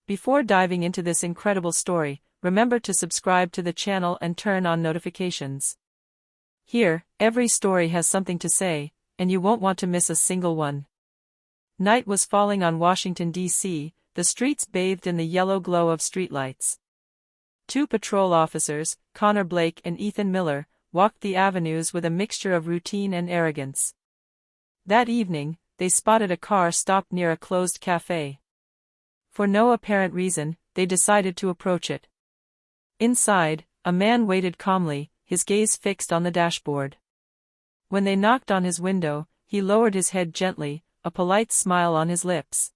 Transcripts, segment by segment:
Before diving into this incredible story, remember to subscribe to the channel and turn on notifications. Here, every story has something to say, and you won't want to miss a single one. Night was falling on Washington, D.C., the streets bathed in the yellow glow of streetlights. Two patrol officers, Connor Blake and Ethan Miller, walked the avenues with a mixture of routine and arrogance. That evening, they spotted a car stopped near a closed cafe. For no apparent reason, they decided to approach it. Inside, a man waited calmly, his gaze fixed on the dashboard. When they knocked on his window, he lowered his head gently, a polite smile on his lips.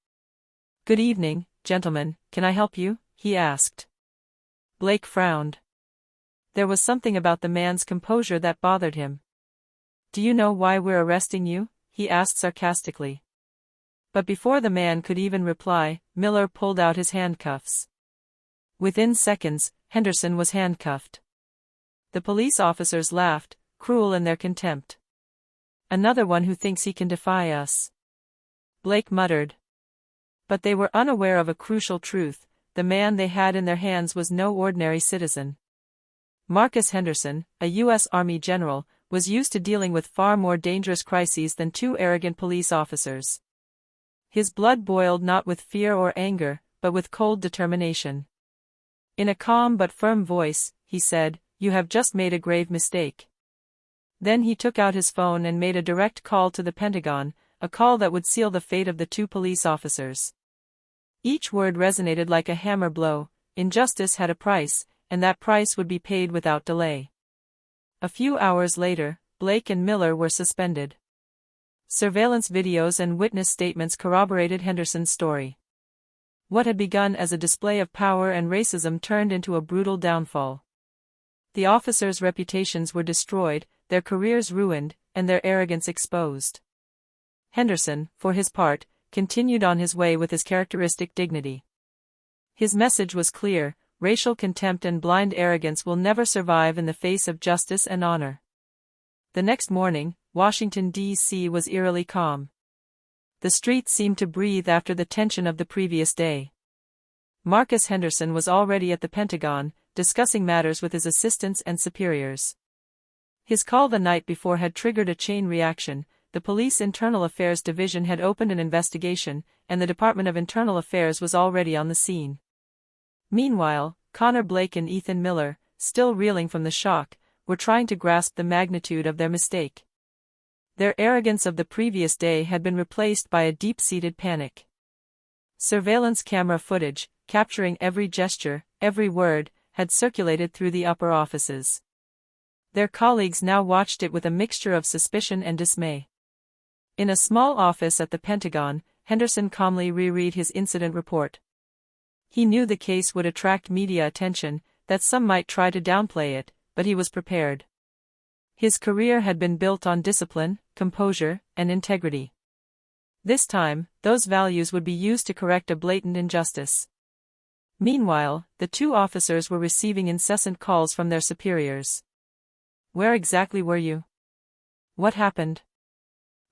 "Good evening, gentlemen, can I help you?" he asked. Blake frowned. There was something about the man's composure that bothered him. "Do you know why we're arresting you?" he asked sarcastically. But before the man could even reply, Miller pulled out his handcuffs. Within seconds, Henderson was handcuffed. The police officers laughed, cruel in their contempt. "Another one who thinks he can defy us," Blake muttered. But they were unaware of a crucial truth: the man they had in their hands was no ordinary citizen. Marcus Henderson, a U.S. Army general, was used to dealing with far more dangerous crises than two arrogant police officers. His blood boiled not with fear or anger, but with cold determination. In a calm but firm voice, he said, "You have just made a grave mistake." Then he took out his phone and made a direct call to the Pentagon, a call that would seal the fate of the two police officers. Each word resonated like a hammer blow: injustice had a price, and that price would be paid without delay. A few hours later, Blake and Miller were suspended. Surveillance videos and witness statements corroborated Henderson's story. What had begun as a display of power and racism turned into a brutal downfall. The officers' reputations were destroyed, their careers ruined, and their arrogance exposed. Henderson, for his part, continued on his way with his characteristic dignity. His message was clear: racial contempt and blind arrogance will never survive in the face of justice and honor. The next morning, Washington, D.C. was eerily calm. The streets seemed to breathe after the tension of the previous day. Marcus Henderson was already at the Pentagon, discussing matters with his assistants and superiors. His call the night before had triggered a chain reaction. The Police Internal Affairs Division had opened an investigation, and the Department of Internal Affairs was already on the scene. Meanwhile, Connor Blake and Ethan Miller, still reeling from the shock, were trying to grasp the magnitude of their mistake. Their arrogance of the previous day had been replaced by a deep-seated panic. Surveillance camera footage, capturing every gesture, every word, had circulated through the upper offices. Their colleagues now watched it with a mixture of suspicion and dismay. In a small office at the Pentagon, Henderson calmly reread his incident report. He knew the case would attract media attention, that some might try to downplay it, but he was prepared. His career had been built on discipline, composure, and integrity. This time, those values would be used to correct a blatant injustice. Meanwhile, the two officers were receiving incessant calls from their superiors. "Where exactly were you? What happened?"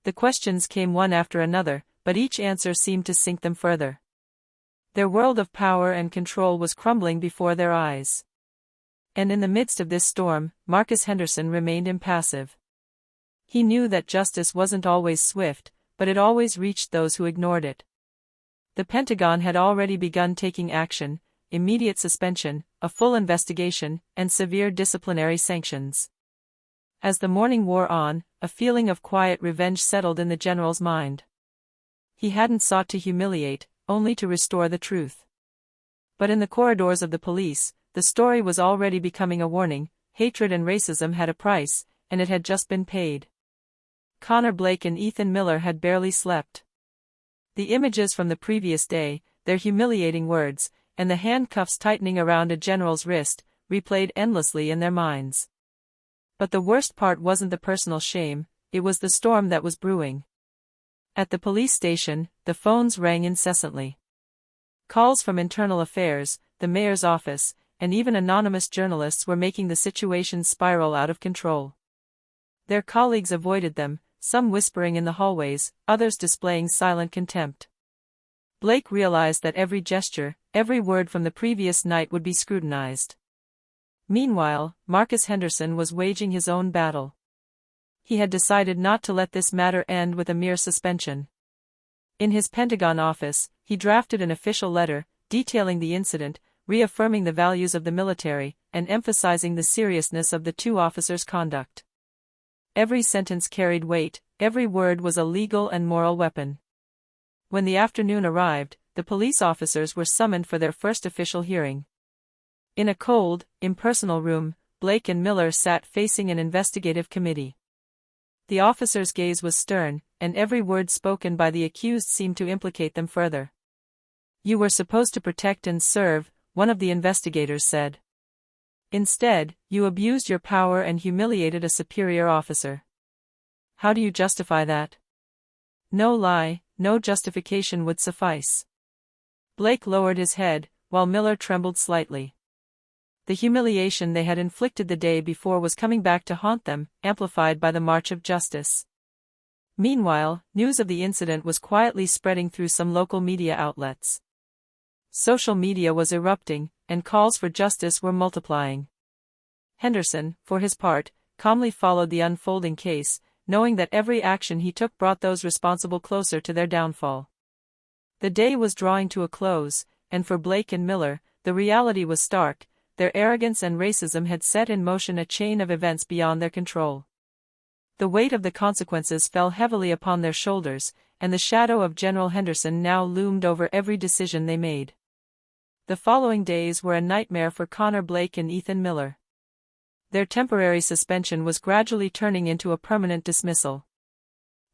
The questions came one after another, but each answer seemed to sink them further. Their world of power and control was crumbling before their eyes. And in the midst of this storm, Marcus Henderson remained impassive. He knew that justice wasn't always swift, but it always reached those who ignored it. The Pentagon had already begun taking action: immediate suspension, a full investigation, and severe disciplinary sanctions. As the morning wore on, a feeling of quiet revenge settled in the general's mind. He hadn't sought to humiliate, only to restore the truth. But in the corridors of the police, the story was already becoming a warning: hatred and racism had a price, and it had just been paid. Connor Blake and Ethan Miller had barely slept. The images from the previous day, their humiliating words, and the handcuffs tightening around a general's wrist, replayed endlessly in their minds. But the worst part wasn't the personal shame, it was the storm that was brewing. At the police station, the phones rang incessantly. Calls from Internal Affairs, the mayor's office, and even anonymous journalists were making the situation spiral out of control. Their colleagues avoided them, some whispering in the hallways, others displaying silent contempt. Blake realized that every gesture, every word from the previous night would be scrutinized. Meanwhile, Marcus Henderson was waging his own battle. He had decided not to let this matter end with a mere suspension. In his Pentagon office, he drafted an official letter, detailing the incident, reaffirming the values of the military, and emphasizing the seriousness of the two officers' conduct. Every sentence carried weight, every word was a legal and moral weapon. When the afternoon arrived, the police officers were summoned for their first official hearing. In a cold, impersonal room, Blake and Miller sat facing an investigative committee. The officers' gaze was stern, and every word spoken by the accused seemed to implicate them further. "You were supposed to protect and serve," one of the investigators said. "Instead, you abused your power and humiliated a superior officer. How do you justify that?" No lie, no justification would suffice. Blake lowered his head, while Miller trembled slightly. The humiliation they had inflicted the day before was coming back to haunt them, amplified by the march of justice. Meanwhile, news of the incident was quietly spreading through some local media outlets. Social media was erupting, and calls for justice were multiplying. Henderson, for his part, calmly followed the unfolding case, knowing that every action he took brought those responsible closer to their downfall. The day was drawing to a close, and for Blake and Miller, the reality was stark: their arrogance and racism had set in motion a chain of events beyond their control. The weight of the consequences fell heavily upon their shoulders, and the shadow of General Henderson now loomed over every decision they made. The following days were a nightmare for Connor Blake and Ethan Miller. Their temporary suspension was gradually turning into a permanent dismissal.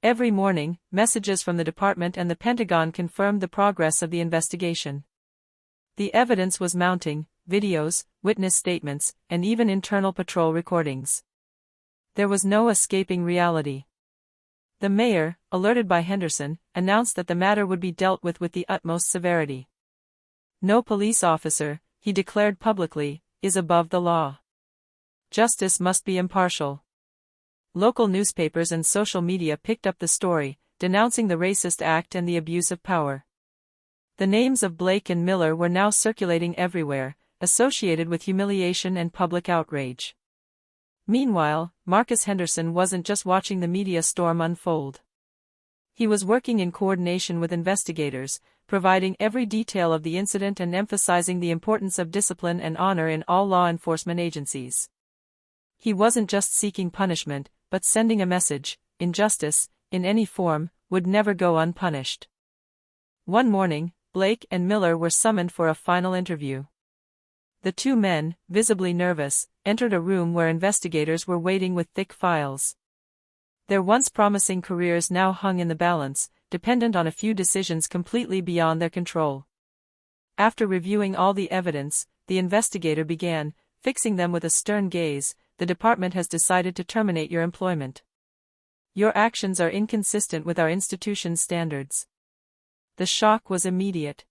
Every morning, messages from the department and the Pentagon confirmed the progress of the investigation. The evidence was mounting: videos, witness statements, and even internal patrol recordings. There was no escaping reality. The mayor, alerted by Henderson, announced that the matter would be dealt with the utmost severity. "No police officer," he declared publicly, "is above the law. Justice must be impartial." Local newspapers and social media picked up the story, denouncing the racist act and the abuse of power. The names of Blake and Miller were now circulating everywhere, associated with humiliation and public outrage. Meanwhile, Marcus Henderson wasn't just watching the media storm unfold. He was working in coordination with investigators, providing every detail of the incident and emphasizing the importance of discipline and honor in all law enforcement agencies. He wasn't just seeking punishment, but sending a message: injustice, in any form, would never go unpunished. One morning, Blake and Miller were summoned for a final interview. The two men, visibly nervous, entered a room where investigators were waiting with thick files. Their once promising careers now hung in the balance, dependent on a few decisions completely beyond their control. After reviewing all the evidence, the investigator began, fixing them with a stern gaze: "The department has decided to terminate your employment. Your actions are inconsistent with our institution's standards." The shock was immediate.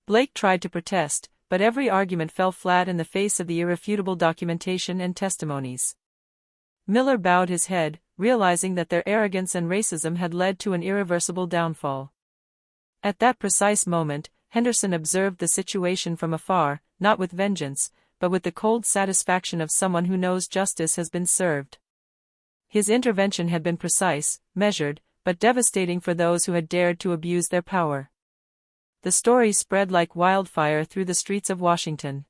Blake tried to protest, but every argument fell flat in the face of the irrefutable documentation and testimonies. Miller bowed his head, realizing that their arrogance and racism had led to an irreversible downfall. At that precise moment, Henderson observed the situation from afar, not with vengeance, but with the cold satisfaction of someone who knows justice has been served. His intervention had been precise, measured, but devastating for those who had dared to abuse their power. The story spread like wildfire through the streets of Washington.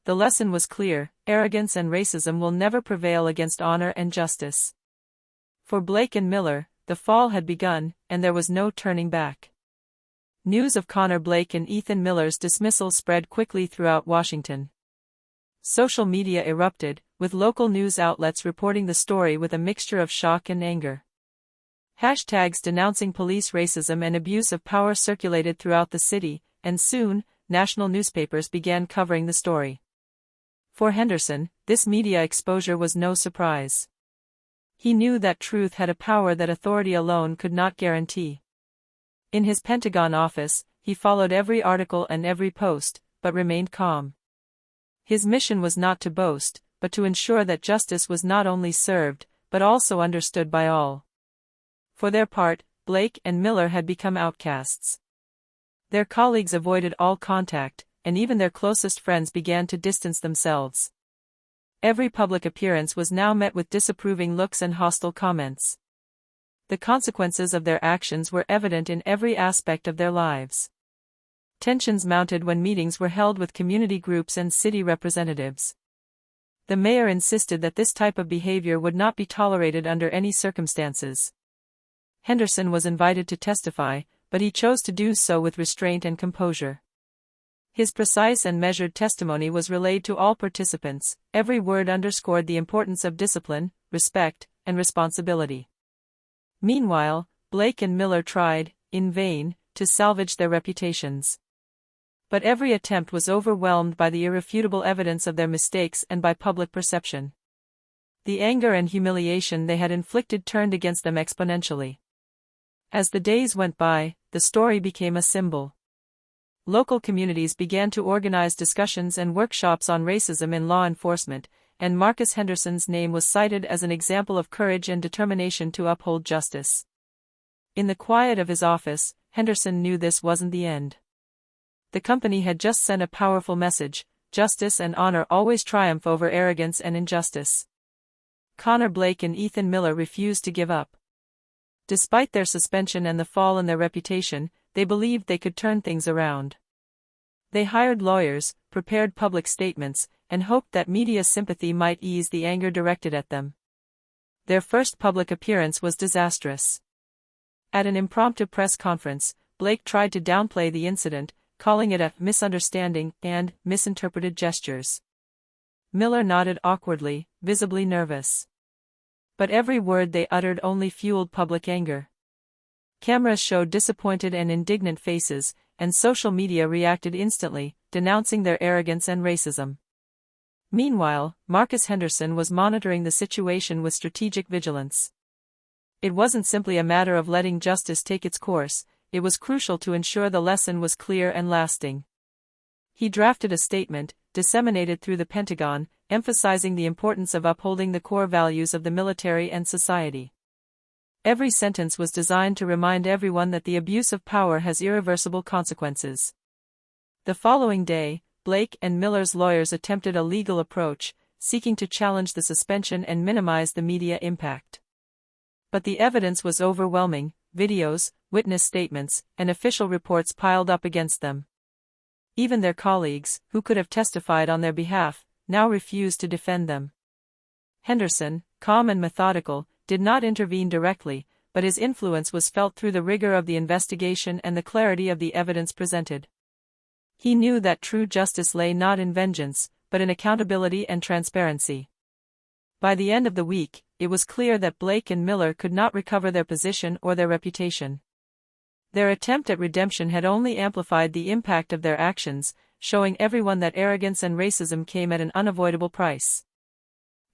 The lesson was clear: arrogance and racism will never prevail against honor and justice. For Blake and Miller, the fall had begun, and there was no turning back. News of Connor Blake and Ethan Miller's dismissal spread quickly throughout Washington. Social media erupted, with local news outlets reporting the story with a mixture of shock and anger. Hashtags denouncing police racism and abuse of power circulated throughout the city, and soon, national newspapers began covering the story. For Henderson, this media exposure was no surprise. He knew that truth had a power that authority alone could not guarantee. In his Pentagon office, he followed every article and every post, but remained calm. His mission was not to boast, but to ensure that justice was not only served, but also understood by all. For their part, Blake and Miller had become outcasts. Their colleagues avoided all contact, and even their closest friends began to distance themselves. Every public appearance was now met with disapproving looks and hostile comments. The consequences of their actions were evident in every aspect of their lives. Tensions mounted when meetings were held with community groups and city representatives. The mayor insisted that this type of behavior would not be tolerated under any circumstances. Henderson was invited to testify, but he chose to do so with restraint and composure. His precise and measured testimony was relayed to all participants. Every word underscored the importance of discipline, respect, and responsibility. Meanwhile, Blake and Miller tried, in vain, to salvage their reputations. But every attempt was overwhelmed by the irrefutable evidence of their mistakes and by public perception. The anger and humiliation they had inflicted turned against them exponentially. As the days went by, the story became a symbol. Local communities began to organize discussions and workshops on racism in law enforcement, and Marcus Henderson's name was cited as an example of courage and determination to uphold justice. In the quiet of his office, Henderson knew this wasn't the end. The company had just sent a powerful message: justice and honor always triumph over arrogance and injustice. Connor Blake and Ethan Miller refused to give up. Despite their suspension and the fall in their reputation, they believed they could turn things around. They hired lawyers, prepared public statements, and hoped that media sympathy might ease the anger directed at them. Their first public appearance was disastrous. At an impromptu press conference, Blake tried to downplay the incident, calling it a misunderstanding and misinterpreted gestures. Miller nodded awkwardly, visibly nervous. But every word they uttered only fueled public anger. Cameras showed disappointed and indignant faces, and social media reacted instantly, denouncing their arrogance and racism. Meanwhile, Marcus Henderson was monitoring the situation with strategic vigilance. It wasn't simply a matter of letting justice take its course, it was crucial to ensure the lesson was clear and lasting. He drafted a statement, disseminated through the Pentagon, emphasizing the importance of upholding the core values of the military and society. Every sentence was designed to remind everyone that the abuse of power has irreversible consequences. The following day, Blake and Miller's lawyers attempted a legal approach, seeking to challenge the suspension and minimize the media impact. But the evidence was overwhelming: videos, witness statements, and official reports piled up against them. Even their colleagues, who could have testified on their behalf, now refused to defend them. Henderson, calm and methodical, did not intervene directly, but his influence was felt through the rigor of the investigation and the clarity of the evidence presented. He knew that true justice lay not in vengeance, but in accountability and transparency. By the end of the week, it was clear that Blake and Miller could not recover their position or their reputation. Their attempt at redemption had only amplified the impact of their actions, showing everyone that arrogance and racism came at an unavoidable price.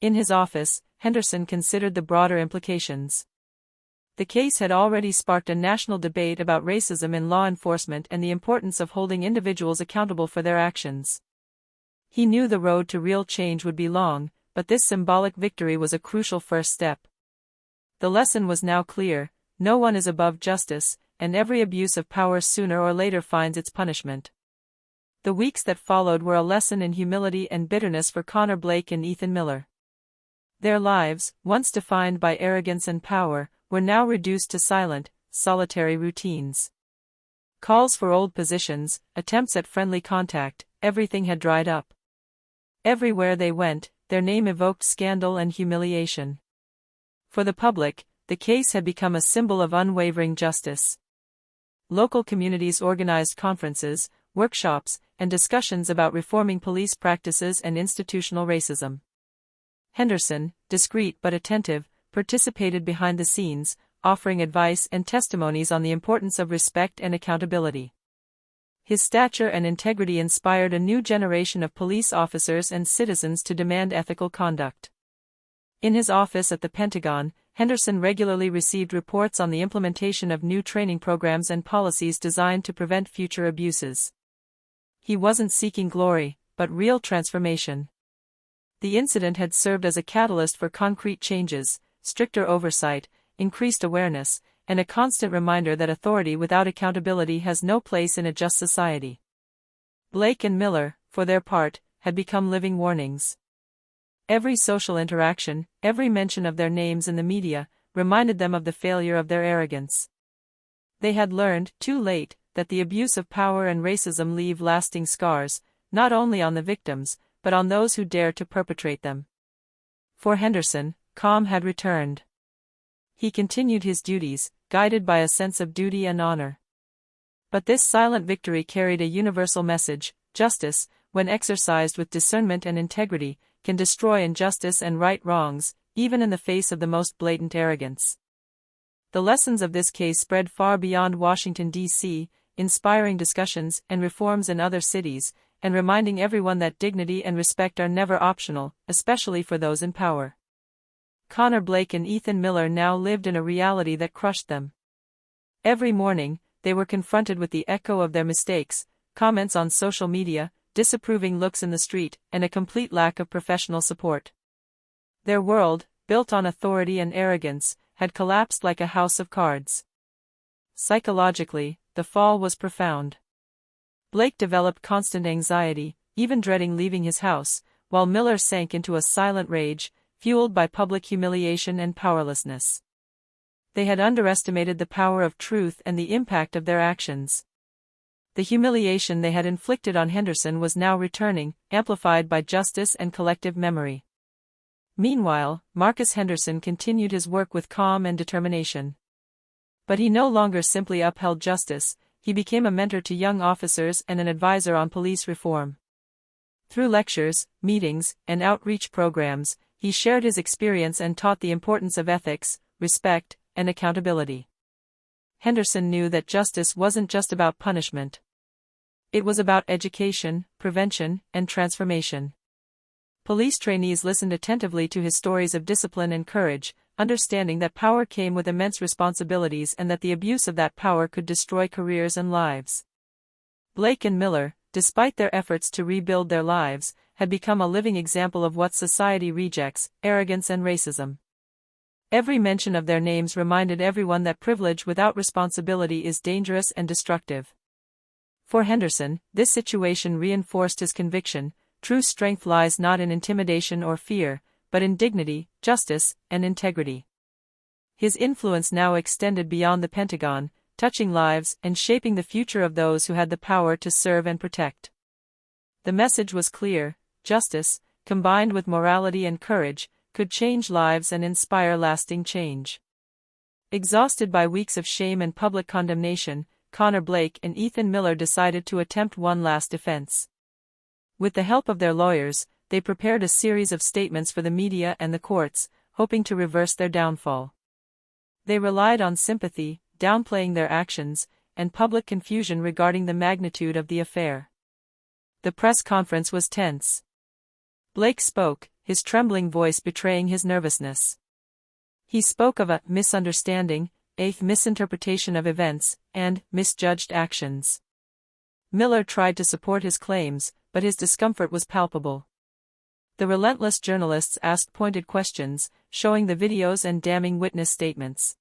In his office, Henderson considered the broader implications. The case had already sparked a national debate about racism in law enforcement and the importance of holding individuals accountable for their actions. He knew the road to real change would be long, but this symbolic victory was a crucial first step. The lesson was now clear: no one is above justice, and every abuse of power sooner or later finds its punishment. The weeks that followed were a lesson in humility and bitterness for Connor Blake and Ethan Miller. Their lives, once defined by arrogance and power, were now reduced to silent, solitary routines. Calls for old positions, attempts at friendly contact, everything had dried up. Everywhere they went, their name evoked scandal and humiliation. For the public, the case had become a symbol of unwavering justice. Local communities organized conferences, workshops, and discussions about reforming police practices and institutional racism. Henderson, discreet but attentive, participated behind the scenes, offering advice and testimonies on the importance of respect and accountability. His stature and integrity inspired a new generation of police officers and citizens to demand ethical conduct. In his office at the Pentagon, Henderson regularly received reports on the implementation of new training programs and policies designed to prevent future abuses. He wasn't seeking glory, but real transformation. The incident had served as a catalyst for concrete changes: stricter oversight, increased awareness, and a constant reminder that authority without accountability has no place in a just society. Blake and Miller, for their part, had become living warnings. Every social interaction, every mention of their names in the media, reminded them of the failure of their arrogance. They had learned, too late, that the abuse of power and racism leave lasting scars, not only on the victims, but on those who dare to perpetrate them. For Henderson, calm had returned. He continued his duties, guided by a sense of duty and honor. But this silent victory carried a universal message: justice, when exercised with discernment and integrity, can destroy injustice and right wrongs, even in the face of the most blatant arrogance. The lessons of this case spread far beyond Washington, D.C., inspiring discussions and reforms in other cities, and reminding everyone that dignity and respect are never optional, especially for those in power. Connor Blake and Ethan Miller now lived in a reality that crushed them. Every morning, they were confronted with the echo of their mistakes, comments on social media, disapproving looks in the street, and a complete lack of professional support. Their world, built on authority and arrogance, had collapsed like a house of cards. Psychologically, the fall was profound. Blake developed constant anxiety, even dreading leaving his house, while Miller sank into a silent rage, fueled by public humiliation and powerlessness. They had underestimated the power of truth and the impact of their actions. The humiliation they had inflicted on Henderson was now returning, amplified by justice and collective memory. Meanwhile, Marcus Henderson continued his work with calm and determination. But he no longer simply upheld justice, he became a mentor to young officers and an advisor on police reform. Through lectures, meetings, and outreach programs, he shared his experience and taught the importance of ethics, respect, and accountability. Henderson knew that justice wasn't just about punishment. It was about education, prevention, and transformation. Police trainees listened attentively to his stories of discipline and courage, understanding that power came with immense responsibilities and that the abuse of that power could destroy careers and lives. Blake and Miller, despite their efforts to rebuild their lives, had become a living example of what society rejects: arrogance and racism. Every mention of their names reminded everyone that privilege without responsibility is dangerous and destructive. For Henderson, this situation reinforced his conviction: true strength lies not in intimidation or fear, but in dignity, justice, and integrity. His influence now extended beyond the Pentagon, touching lives and shaping the future of those who had the power to serve and protect. The message was clear: justice, combined with morality and courage, could change lives and inspire lasting change. Exhausted by weeks of shame and public condemnation, Connor Blake and Ethan Miller decided to attempt one last defense. With the help of their lawyers, they prepared a series of statements for the media and the courts, hoping to reverse their downfall. They relied on sympathy, downplaying their actions, and public confusion regarding the magnitude of the affair. The press conference was tense. Blake spoke, his trembling voice betraying his nervousness. He spoke of a misunderstanding, a misinterpretation of events, and misjudged actions. Miller tried to support his claims, but his discomfort was palpable. The relentless journalists asked pointed questions, showing the videos and damning witness statements.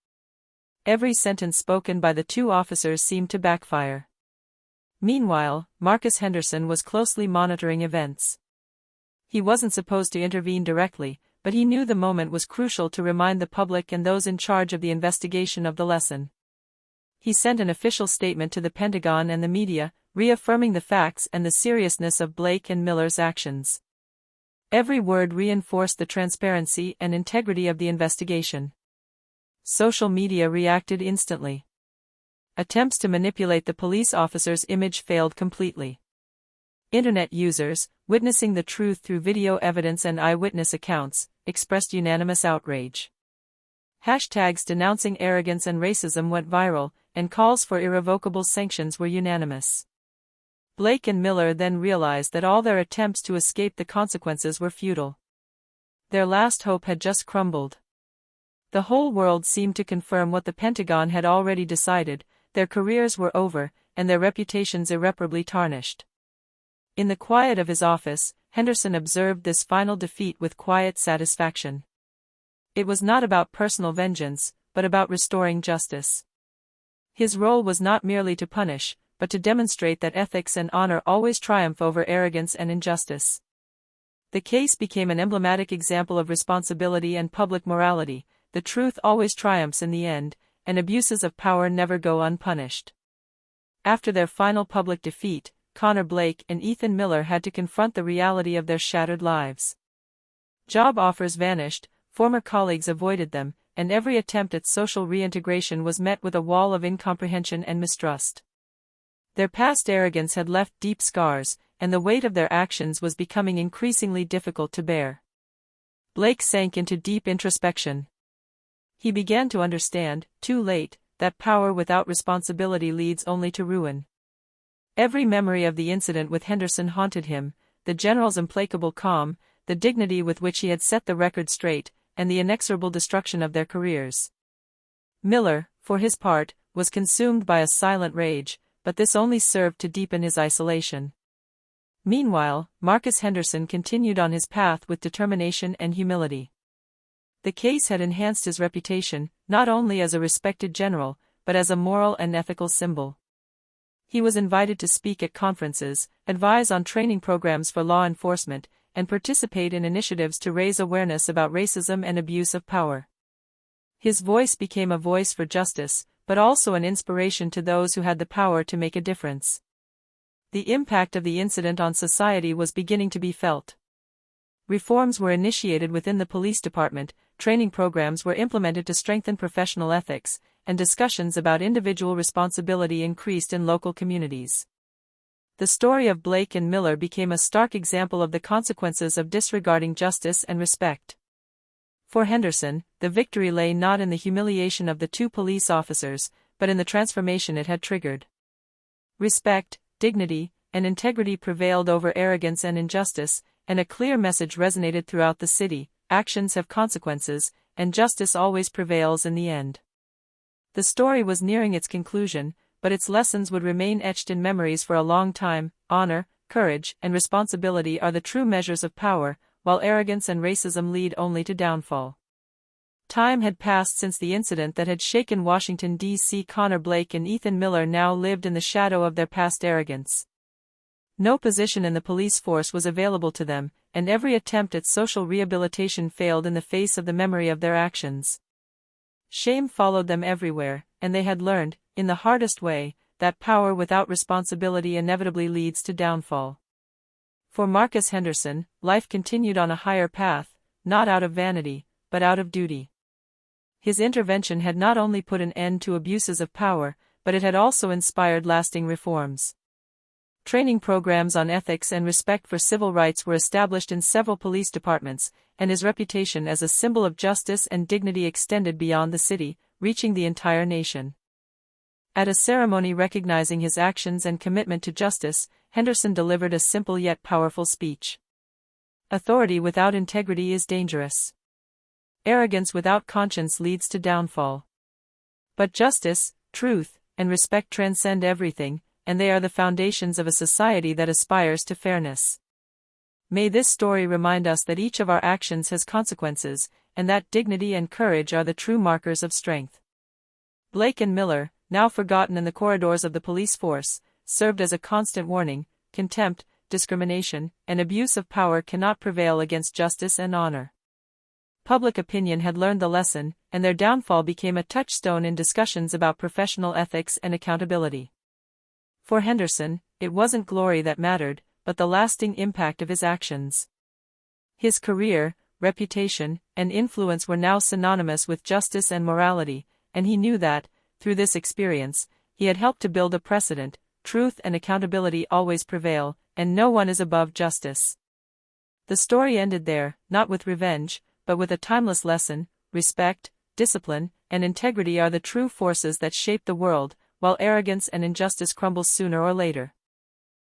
Every sentence spoken by the two officers seemed to backfire. Meanwhile, Marcus Henderson was closely monitoring events. He wasn't supposed to intervene directly, but he knew the moment was crucial to remind the public and those in charge of the investigation of the lesson. He sent an official statement to the Pentagon and the media, reaffirming the facts and the seriousness of Blake and Miller's actions. Every word reinforced the transparency and integrity of the investigation. Social media reacted instantly. Attempts to manipulate the police officer's image failed completely. Internet users, witnessing the truth through video evidence and eyewitness accounts, expressed unanimous outrage. Hashtags denouncing arrogance and racism went viral, and calls for irrevocable sanctions were unanimous. Blake and Miller then realized that all their attempts to escape the consequences were futile. Their last hope had just crumbled. The whole world seemed to confirm what the Pentagon had already decided: their careers were over, and their reputations irreparably tarnished. In the quiet of his office, Henderson observed this final defeat with quiet satisfaction. It was not about personal vengeance, but about restoring justice. His role was not merely to punish, but to demonstrate that ethics and honor always triumph over arrogance and injustice. The case became an emblematic example of responsibility and public morality. The truth always triumphs in the end, and abuses of power never go unpunished. After their final public defeat, Connor Blake and Ethan Miller had to confront the reality of their shattered lives. Job offers vanished, former colleagues avoided them, and every attempt at social reintegration was met with a wall of incomprehension and mistrust. Their past arrogance had left deep scars, and the weight of their actions was becoming increasingly difficult to bear. Blake sank into deep introspection. He began to understand, too late, that power without responsibility leads only to ruin. Every memory of the incident with Henderson haunted him, the general's implacable calm, the dignity with which he had set the record straight, and the inexorable destruction of their careers. Miller, for his part, was consumed by a silent rage, but this only served to deepen his isolation. Meanwhile, Marcus Henderson continued on his path with determination and humility. The case had enhanced his reputation, not only as a respected general, but as a moral and ethical symbol. He was invited to speak at conferences, advise on training programs for law enforcement, and participate in initiatives to raise awareness about racism and abuse of power. His voice became a voice for justice, but also an inspiration to those who had the power to make a difference. The impact of the incident on society was beginning to be felt. Reforms were initiated within the police department, training programs were implemented to strengthen professional ethics, and discussions about individual responsibility increased in local communities. The story of Blake and Miller became a stark example of the consequences of disregarding justice and respect. For Henderson, the victory lay not in the humiliation of the two police officers, but in the transformation it had triggered. Respect, dignity, and integrity prevailed over arrogance and injustice, and a clear message resonated throughout the city: actions have consequences, and justice always prevails in the end. The story was nearing its conclusion, but its lessons would remain etched in memories for a long time. Honor, courage, and responsibility are the true measures of power, while arrogance and racism lead only to downfall. Time had passed since the incident that had shaken Washington, D.C. Connor Blake and Ethan Miller now lived in the shadow of their past arrogance. No position in the police force was available to them, and every attempt at social rehabilitation failed in the face of the memory of their actions. Shame followed them everywhere, and they had learned, in the hardest way, that power without responsibility inevitably leads to downfall. For Marcus Henderson, life continued on a higher path, not out of vanity, but out of duty. His intervention had not only put an end to abuses of power, but it had also inspired lasting reforms. Training programs on ethics and respect for civil rights were established in several police departments, and his reputation as a symbol of justice and dignity extended beyond the city, reaching the entire nation. At a ceremony recognizing his actions and commitment to justice, Henderson delivered a simple yet powerful speech. Authority without integrity is dangerous. Arrogance without conscience leads to downfall. But justice, truth, and respect transcend everything, and they are the foundations of a society that aspires to fairness. May this story remind us that each of our actions has consequences, and that dignity and courage are the true markers of strength. Blake and Miller, now forgotten in the corridors of the police force, served as a constant warning: contempt, discrimination, and abuse of power cannot prevail against justice and honor. Public opinion had learned the lesson, and their downfall became a touchstone in discussions about professional ethics and accountability. For Henderson, it wasn't glory that mattered, but the lasting impact of his actions. His career, reputation, and influence were now synonymous with justice and morality, and he knew that, through this experience, he had helped to build a precedent: truth and accountability always prevail, and no one is above justice. The story ended there, not with revenge, but with a timeless lesson: respect, discipline, and integrity are the true forces that shape the world, while arrogance and injustice crumble sooner or later.